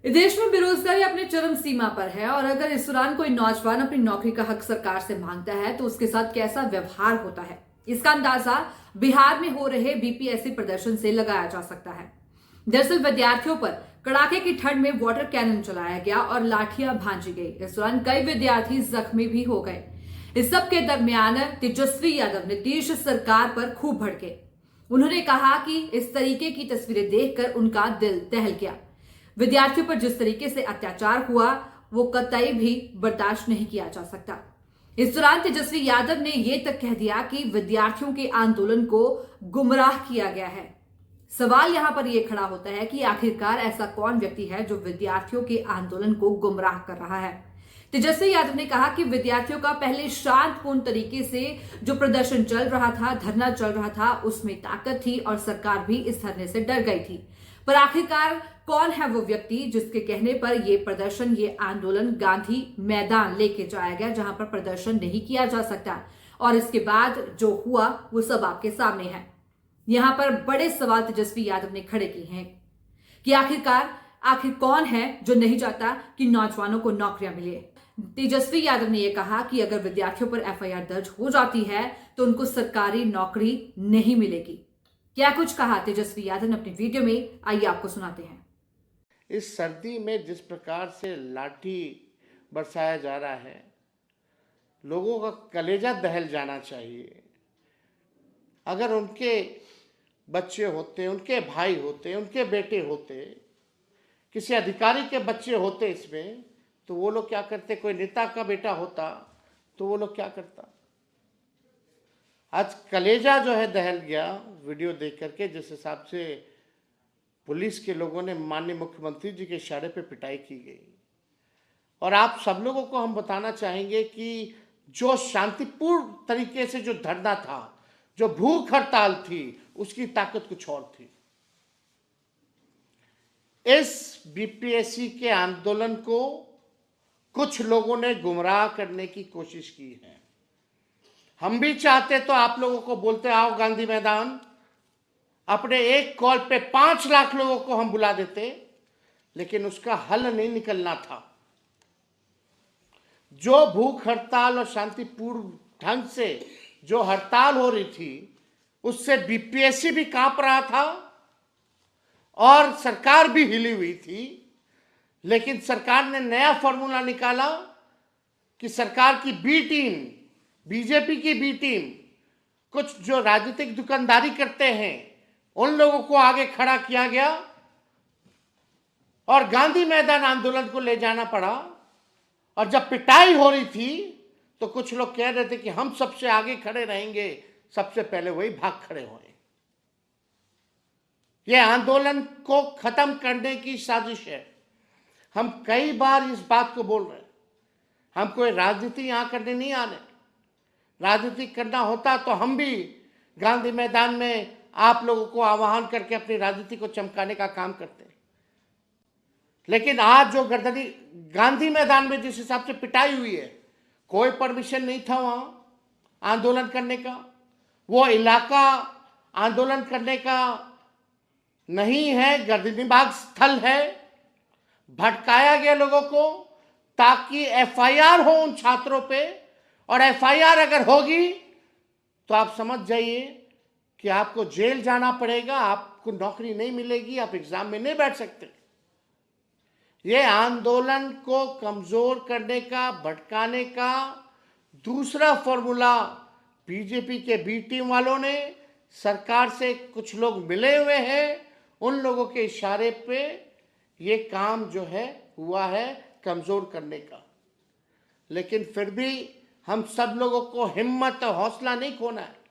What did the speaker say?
देश में बेरोजगारी अपने चरम सीमा पर है और अगर इस दौरान कोई नौजवान अपनी नौकरी का हक सरकार से मांगता है तो उसके साथ कैसा व्यवहार होता है, इसका अंदाजा बिहार में हो रहे बीपीएससी प्रदर्शन से लगाया जा सकता है। दरअसल विद्यार्थियों पर कड़ाके की ठंड में वाटर कैनन चलाया गया और लाठियां भांजी गई। इस दौरान कई विद्यार्थी जख्मी भी हो गए। इस सब के दरमियान तेजस्वी यादव नीतीश सरकार पर खूब भड़के। उन्होंने कहा कि इस तरीके की तस्वीरें देखकर उनका दिल दहल गया। विद्यार्थियों पर जिस तरीके से अत्याचार हुआ वो कतई भी बर्दाश्त नहीं किया जा सकता। इस दौरान तेजस्वी यादव ने यह तक कह दिया कि विद्यार्थियों के आंदोलन को गुमराह किया गया है। सवाल यहां पर यह खड़ा होता है कि आखिरकार ऐसा कौन व्यक्ति है जो विद्यार्थियों के आंदोलन को गुमराह कर रहा है। तेजस्वी यादव ने कहा कि विद्यार्थियों का पहले शांतपूर्ण तरीके से जो प्रदर्शन चल रहा था, धरना चल रहा था, उसमें ताकत थी और सरकार भी इस धरने से डर गई थी। पर आखिरकार कौन है वो व्यक्ति जिसके कहने पर यह प्रदर्शन, ये आंदोलन गांधी मैदान लेके जाया गया, जहां पर प्रदर्शन नहीं किया जा सकता। और इसके बाद जो हुआ वो सब आपके सामने है। यहां पर बड़े सवाल तेजस्वी यादव ने खड़े किए हैं कि आखिर कौन है जो नहीं चाहता कि नौजवानों को नौकरियां मिले। तेजस्वी यादव ने यह कहा कि अगर विद्यार्थियों पर एफआईआर दर्ज हो जाती है तो उनको सरकारी नौकरी नहीं मिलेगी। क्या कुछ कहा तेजस्वी यादव ने अपनी वीडियो में, आइए आपको सुनाते हैं। इस सर्दी में जिस प्रकार से लाठी बरसाया जा रहा है, लोगों का कलेजा दहल जाना चाहिए। अगर उनके बच्चे होते, उनके भाई होते, उनके बेटे होते, किसी अधिकारी के बच्चे होते इसमें, तो वो लोग क्या करते? कोई नेता का बेटा होता तो वो लोग क्या करता? आज कलेजा जो है दहल गया वीडियो देख करके, जिस हिसाब से पुलिस के लोगों ने माननीय मुख्यमंत्री जी के इशारे पे पिटाई की गई। और आप सब लोगों को हम बताना चाहेंगे कि जो शांतिपूर्ण तरीके से जो धरना था, जो भूख हड़ताल थी, उसकी ताकत कुछ और थी। इस बीपीएससी के आंदोलन को कुछ लोगों ने गुमराह करने की कोशिश की है। हम भी चाहते तो आप लोगों को बोलते आओ गांधी मैदान, अपने एक कॉल पे 5 लाख लोगों को हम बुला देते, लेकिन उसका हल नहीं निकलना था। जो भूख हड़ताल और शांतिपूर्ण ढंग से जो हड़ताल हो रही थी, उससे बीपीएससी भी कांप रहा था और सरकार भी हिली हुई थी। लेकिन सरकार ने नया फॉर्मूला निकाला कि सरकार की बी टीम, बीजेपी की बी टीम, कुछ जो राजनीतिक दुकानदारी करते हैं, उन लोगों को आगे खड़ा किया गया और गांधी मैदान आंदोलन को ले जाना पड़ा। और जब पिटाई हो रही थी तो कुछ लोग कह रहे थे कि हम सबसे आगे खड़े रहेंगे, सबसे पहले वही भाग खड़े हुए। यह आंदोलन को खत्म करने की साजिश है। हम कई बार इस बात को बोल रहे हैं। हम कोई राजनीति यहां करने नहीं आने। राजनीति करना होता तो हम भी गांधी मैदान में आप लोगों को आह्वान करके अपनी राजनीति को चमकाने का काम करते हैं। लेकिन आज जो गर्दनी गांधी मैदान में जिस हिसाब से पिटाई हुई है, कोई परमिशन नहीं था वहां आंदोलन करने का। वो इलाका आंदोलन करने का नहीं है, गर्दनीबाग स्थल है। भटकाया गया लोगों को ताकि एफआईआर हो उन छात्रों पे, और एफआईआर अगर होगी तो आप समझ जाइए कि आपको जेल जाना पड़ेगा, आपको नौकरी नहीं मिलेगी, आप एग्जाम में नहीं बैठ सकते। यह आंदोलन को कमजोर करने का, भटकाने का दूसरा फॉर्मूला बीजेपी के बी टीम वालों ने, सरकार से कुछ लोग मिले हुए हैं, उन लोगों के इशारे पे ये काम जो है हुआ है कमजोर करने का। लेकिन फिर भी हम सब लोगों को हिम्मत और हौसला नहीं खोना है।